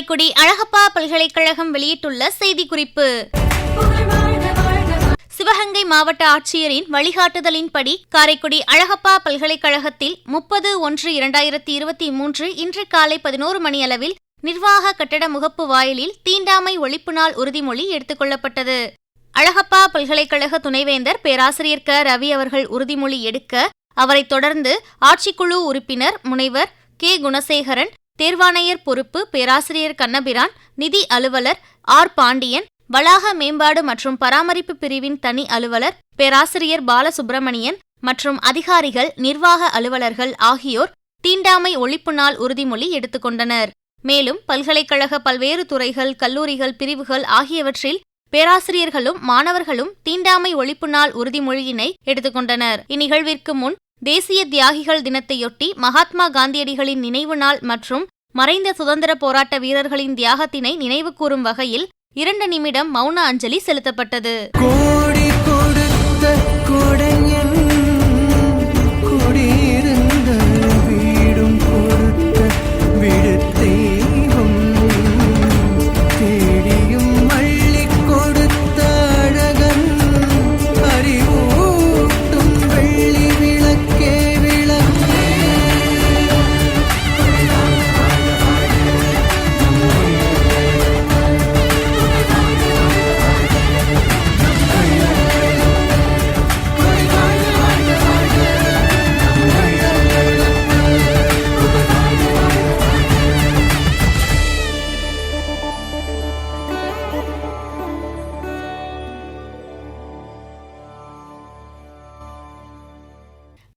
காரைக்குடி அழகப்பா பல்கலைக்கழகம் வெளியிட்டுள்ள செய்திக்குறிப்பு. சிவகங்கை மாவட்ட ஆட்சியரின் வழிகாட்டுதலின்படி காரைக்குடி அழகப்பா பல்கலைக்கழகத்தில் 30/1/2023 இன்று காலை 11 மணியளவில் நிர்வாக கட்டட முகப்பு வாயிலில் தீண்டாமை ஒழிப்பு நாள் உறுதிமொழி எடுத்துக் கொள்ளப்பட்டது. அழகப்பா பல்கலைக்கழக துணைவேந்தர் பேராசிரியர் க. ரவி அவர்கள் உறுதிமொழி எடுக்க, அவரைத் தொடர்ந்து ஆட்சிக்குழு உறுப்பினர் முனைவர் கே. குணசேகரன், தேர்வாணையர் பொறுப்பு பேராசிரியர் கண்ணபிரான், நிதி அலுவலர் ஆர். பாண்டியன், வளாக மேம்பாடு மற்றும் பராமரிப்பு பிரிவின் தனி அலுவலர் பேராசிரியர் பாலசுப்பிரமணியன் மற்றும் அதிகாரிகள், நிர்வாக அலுவலர்கள் ஆகியோர் தீண்டாமை ஒழிப்பு நாள் உறுதிமொழி எடுத்துக்கொண்டனர். மேலும் பல்கலைக்கழக பல்வேறு துறைகள், கல்லூரிகள், பிரிவுகள் ஆகியவற்றில் பேராசிரியர்களும் மாணவர்களும் தீண்டாமை ஒழிப்பு நாள் உறுதிமொழியினை எடுத்துக்கொண்டனர். இந்நிகழ்விற்கு முன் தேசிய தியாகிகள் தினத்தையொட்டி மகாத்மா காந்தியடிகளின் நினைவு நாள் மற்றும் மறைந்த சுதந்திர போராட்ட வீரர்களின் தியாகத்தினை நினைவு கூறும் வகையில் 2 நிமிடம் மௌன அஞ்சலி செலுத்தப்பட்டது.